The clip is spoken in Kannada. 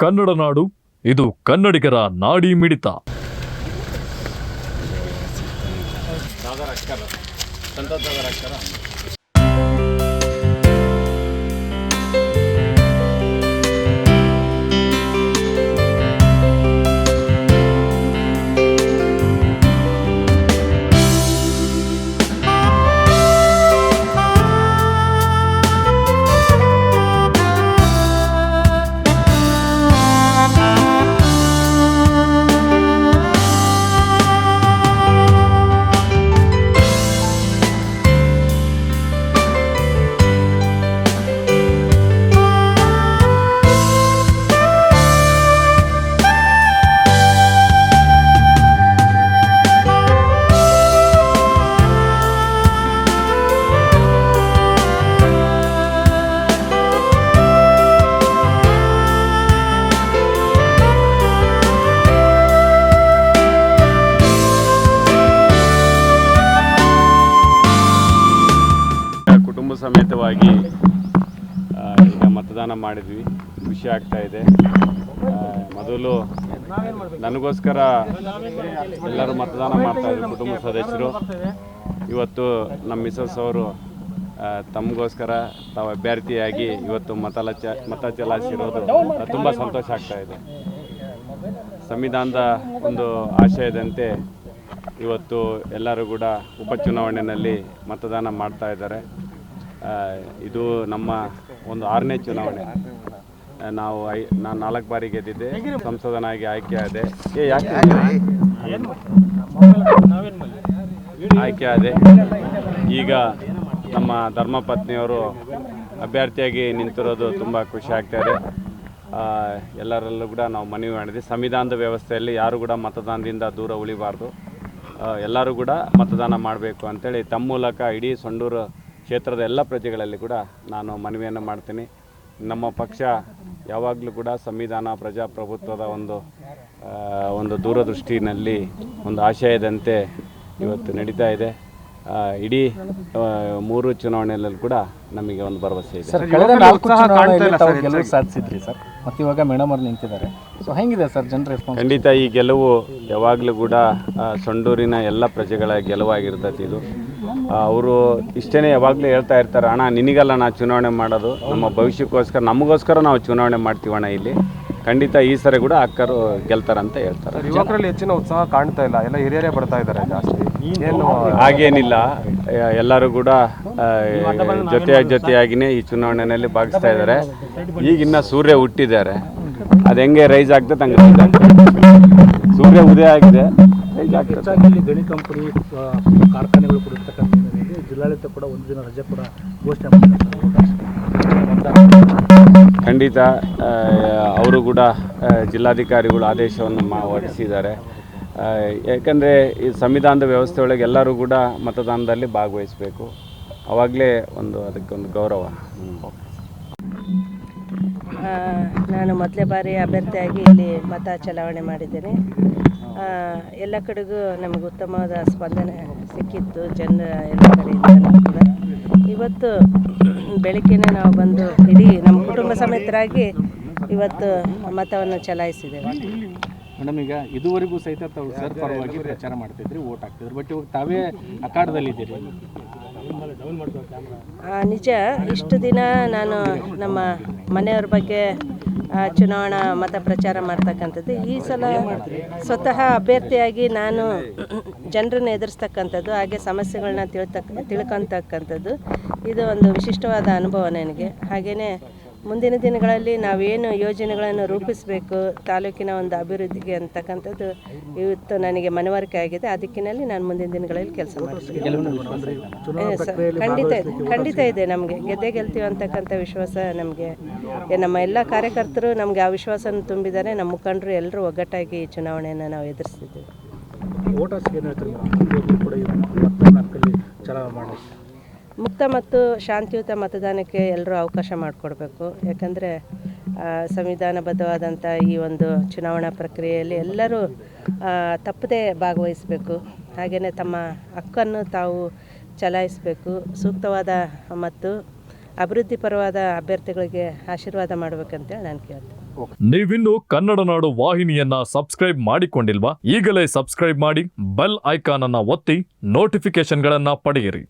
ಕನ್ನಡ ನಾಡು, ಇದು ಕನ್ನಡಿಗರ ನಾಡಿ ಮಿಡಿತ. ಸಮೇತವಾಗಿ ಈಗ ಮತದಾನ ಮಾಡಿದ್ವಿ. ಖುಷಿ ಆಗ್ತಾ ಇದೆ. ಮೊದಲು ನನಗೋಸ್ಕರ ಎಲ್ಲರೂ ಮತದಾನ ಮಾಡ್ತಾಯಿದ್ರು ಕುಟುಂಬ ಸದಸ್ಯರು. ಇವತ್ತು ನಮ್ಮ ಮಿಸಸ್ ಅವರು ತಮಗೋಸ್ಕರ ತಾವು ಅಭ್ಯರ್ಥಿಯಾಗಿ ಇವತ್ತು ಮತ ಚಲಾಯಿಸಿರೋದು ತುಂಬ ಸಂತೋಷ ಆಗ್ತಾ ಇದೆ. ಸಂವಿಧಾನದ ಒಂದು ಆಶಯದಂತೆ ಇವತ್ತು ಎಲ್ಲರೂ ಕೂಡ ಉಪಚುನಾವಣೆಯಲ್ಲಿ ಮತದಾನ ಮಾಡ್ತಾ ಇದ್ದಾರೆ. ಇದು ನಮ್ಮ ಒಂದು 6ನೇ ಚುನಾವಣೆ. ನಾನು 4 ಬಾರಿ ಗೆದ್ದಿದ್ದೆ, ಸಂಸದನಾಗಿ ಆಯ್ಕೆ ಆದೆ. ಈಗ ನಮ್ಮ ಧರ್ಮಪತ್ನಿಯವರು ಅಭ್ಯರ್ಥಿಯಾಗಿ ನಿಂತಿರೋದು ತುಂಬ ಖುಷಿ ಆಗ್ತಾ ಇದೆ. ಎಲ್ಲರಲ್ಲೂ ಕೂಡ ನಾವು ಮನವಿ ಮಾಡಿದ್ವಿ, ಸಂವಿಧಾನದ ವ್ಯವಸ್ಥೆಯಲ್ಲಿ ಯಾರು ಕೂಡ ಮತದಾನದಿಂದ ದೂರ ಉಳಿಬಾರ್ದು, ಎಲ್ಲರೂ ಕೂಡ ಮತದಾನ ಮಾಡಬೇಕು ಅಂತೇಳಿ ತಮ್ಮ ಮೂಲಕ ಇಡೀ ಸಂಡೂರು ಕ್ಷೇತ್ರದ ಎಲ್ಲ ಪ್ರಜೆಗಳಲ್ಲಿ ಕೂಡ ನಾನು ಮನವಿಯನ್ನು ಮಾಡ್ತೀನಿ. ನಮ್ಮ ಪಕ್ಷ ಯಾವಾಗಲೂ ಕೂಡ ಸಂವಿಧಾನ ಪ್ರಜಾಪ್ರಭುತ್ವದ ಒಂದು ದೂರದೃಷ್ಟಿನಲ್ಲಿ ಒಂದು ಆಶಯದಂತೆ ಇವತ್ತು ನಡೀತಾ ಇದೆ. ಇಡೀ 3 ಚುನಾವಣೆಯಲ್ಲೂ ಕೂಡ ನಮಗೆ ಒಂದು ಭರವಸೆ ಇದೆ. ಕಳೆದ 4 ಚುನಾವಣೆಯಲ್ಲಿ ತಾವು ಗೆಲುವು ಸಾಧಿಸಿದ್ರಿ ಸರ್, ಮತ್ತು ಇವಾಗ ಮೇಡಮ್ ಅವರು ನಿಂತಿದ್ದಾರೆ. ಸೊ ಹೆಂಗಿದೆ ಸರ್ ಜನರ ರೆಸ್ಪಾನ್ಸ್? ಖಂಡಿತ ಈ ಗೆಲುವು ಯಾವಾಗಲೂ ಕೂಡ ಸಂಡೂರಿನ ಎಲ್ಲ ಪ್ರಜೆಗಳ ಗೆಲುವಾಗಿರ್ತದೆ. ಇದು ಅವರು ಇಷ್ಟೇ ಯಾವಾಗಲೂ ಹೇಳ್ತಾ ಇರ್ತಾರೆ, ಅಣ್ಣ ನಿನಗಲ್ಲ ನಾವು ಚುನಾವಣೆ ಮಾಡೋದು, ನಮ್ಮ ಭವಿಷ್ಯಕ್ಕೋಸ್ಕರ ನಮಗೋಸ್ಕರ ನಾವು ಚುನಾವಣೆ ಮಾಡ್ತೀವಣ್ಣ. ಇಲ್ಲಿ ಖಂಡಿತ ಈ ಸರಿ ಕೂಡ ಅಕ್ಕರು ಗೆಲ್ತಾರಂತ ಹೇಳ್ತಾರೆ. ಯುವಕರಲ್ಲಿ ಹೆಚ್ಚಿನ ಉತ್ಸಾಹ ಕಾಣ್ತಾ ಇಲ್ಲ, ಎಲ್ಲ ಹಿರಿಯರೇ ಬರ್ತಾ ಇದ್ದಾರೆ ಜಾಸ್ತಿ. ಹಾಗೇನಿಲ್ಲ, ಎಲ್ಲರೂ ಕೂಡ ಜೊತೆಯಾಗಿನೇ ಈ ಚುನಾವಣೆಯಲ್ಲಿ ಭಾಗಿಸ್ತಾ ಇದ್ದಾರೆ. ಈಗಿನ್ನ ಸೂರ್ಯ ಹುಟ್ಟಿದ್ದಾರೆ, ಅದು ಹೆಂಗೆ ರೈಸ್ ಆಗ್ತದೆ ಹಂಗೆ ರೈಸ್ ಆಗ್ತದೆ. ಸೂರ್ಯ ಉದಯ ಆಗಿದೆ, ರೈಸ್ ಆಗ್ತದೆ. ಗಣಿ ಕಂಪನಿ ಕಾರ್ಖಾನೆಗಳು ಕೂಡ ಇರ್ತಕ್ಕಂಥ ಜಿಲ್ಲಾಡಳಿತ ಕೂಡ ಒಂದು ದಿನ ರಜೆ ಕೂಡ ಘೋಷಣೆ ಮಾಡಿದ್ದಾರೆ. ಖಂಡಿತ ಅವರು ಕೂಡ ಜಿಲ್ಲಾಧಿಕಾರಿಗಳು ಆದೇಶವನ್ನು ಹೊರಡಿಸಿದ್ದಾರೆ. ಯಾಕಂದರೆ ಈ ಸಂವಿಧಾನದ ವ್ಯವಸ್ಥೆ ಒಳಗೆ ಎಲ್ಲರೂ ಕೂಡ ಮತದಾನದಲ್ಲಿ ಭಾಗವಹಿಸಬೇಕು, ಆವಾಗಲೇ ಅದಕ್ಕೊಂದು ಗೌರವ. ನಾನು ಮೊದಲೇ ಬಾರಿ ಅಭ್ಯರ್ಥಿಯಾಗಿ ಇಲ್ಲಿ ಮತ ಚಲಾವಣೆ ಮಾಡಿದ್ದೇನೆ. ಎಲ್ಲ ಕಡೆಗೂ ನಮಗೆ ಉತ್ತಮವಾದ ಸ್ಪಂದನೆ ಸಿಕ್ಕಿತ್ತು ಜನರ ಎಲ್ಲ ಕಡೆಯಿಂದ ಕೂಡ. ಇವತ್ತು ಬೆಳಗ್ಗೆನೇ ನಾವು ಬಂದು ಇಡೀ ನಮ್ಮ ಕುಟುಂಬ ಸಮೇತರಾಗಿ ಇವತ್ತು ಮತವನ್ನು ಚಲಾಯಿಸಿದ್ದೇವೆ. ಮೇಡಮ್, ಈಗ ಇದುವರೆಗೂ ಸಹಿತ ತಾವು ಸರ್ ಪರವಾಗಿ ಪ್ರಚಾರ ಮಾಡ್ತಿದ್ರಿ, ಓಟ್ ಹಾಕ್ತಿದ್ರಿ, ಬಟ್ ಇವಾಗ ತಾವೇ ಅಖಾಡದಲ್ಲಿದ್ದೀರಿ. ನಿಜ, ಇಷ್ಟು ದಿನ ನಾನು ನಮ್ಮ ಮನೆಯವ್ರ ಬಗ್ಗೆ ಚುನಾವಣಾ ಮತ ಪ್ರಚಾರ ಮಾಡ್ತಕ್ಕಂಥದ್ದು. ಈ ಸಲ ಸ್ವತಃ ಅಭ್ಯರ್ಥಿಯಾಗಿ ನಾನು ಜನರನ್ನು ಎದುರಿಸ್ತಕ್ಕಂಥದ್ದು, ಹಾಗೆ ಸಮಸ್ಯೆಗಳನ್ನ ತಿಳ್ಕೊತಕ್ಕಂಥದ್ದು ಇದು ಒಂದು ವಿಶಿಷ್ಟವಾದ ಅನುಭವ ನನಗೆ. ಹಾಗೆಯೇ ಮುಂದಿನ ದಿನಗಳಲ್ಲಿ ನಾವೇನು ಯೋಜನೆಗಳನ್ನು ರೂಪಿಸಬೇಕು ತಾಲೂಕಿನ ಒಂದು ಅಭಿವೃದ್ಧಿಗೆ ಅಂತಕ್ಕಂಥದ್ದು ಇವತ್ತು ನನಗೆ ಮನವರಿಕೆ ಆಗಿದೆ. ಅದಕ್ಕಿನಲ್ಲಿ ನಾನು ಮುಂದಿನ ದಿನಗಳಲ್ಲಿ ಕೆಲಸ ಮಾಡ್ತೀನಿ. ಖಂಡಿತ ಇದೆ, ನಮಗೆ ಗೆಲ್ತೀವಿ ಅಂತಕ್ಕಂಥ ವಿಶ್ವಾಸ ನಮಗೆ. ನಮ್ಮ ಎಲ್ಲ ಕಾರ್ಯಕರ್ತರು ನಮಗೆ ಆ ವಿಶ್ವಾಸನ ತುಂಬಿದ್ದಾರೆ. ನಮ್ಮ ಮುಖಂಡರು ಎಲ್ಲರೂ ಒಗ್ಗಟ್ಟಾಗಿ ಈ ಚುನಾವಣೆಯನ್ನು ನಾವು ಎದುರಿಸ್ತಿದ್ದೇವೆ. ಮುಕ್ತ ಮತ್ತು ಶಾಂತಿಯುತ ಮತದಾನಕ್ಕೆ ಎಲ್ಲರೂ ಅವಕಾಶ ಮಾಡಿಕೊಡ್ಬೇಕು. ಯಾಕಂದರೆ ಸಂವಿಧಾನಬದ್ಧವಾದಂಥ ಈ ಒಂದು ಚುನಾವಣಾ ಪ್ರಕ್ರಿಯೆಯಲ್ಲಿ ಎಲ್ಲರೂ ತಪ್ಪದೇ ಭಾಗವಹಿಸಬೇಕು. ಹಾಗೆಯೇ ತಮ್ಮ ಹಕ್ಕನ್ನು ತಾವು ಚಲಾಯಿಸಬೇಕು. ಸೂಕ್ತವಾದ ಮತ್ತು ಅಭಿವೃದ್ಧಿಪರವಾದ ಅಭ್ಯರ್ಥಿಗಳಿಗೆ ಆಶೀರ್ವಾದ ಮಾಡಬೇಕಂತೇಳಿ ನಾನು ಕೇಳ್ತೀನಿ. ನೀವಿನ್ನು ಕನ್ನಡ ನಾಡು ವಾಹಿನಿಯನ್ನ ಸಬ್ಸ್ಕ್ರೈಬ್ ಮಾಡಿಕೊಂಡಿಲ್ವಾ? ಈಗಲೇ ಸಬ್ಸ್ಕ್ರೈಬ್ ಮಾಡಿ, ಬೆಲ್ ಐಕಾನ್ ಅನ್ನ ಒತ್ತಿ ನೋಟಿಫಿಕೇಶನ್ಗಳನ್ನ ಪಡೆಯಿರಿ.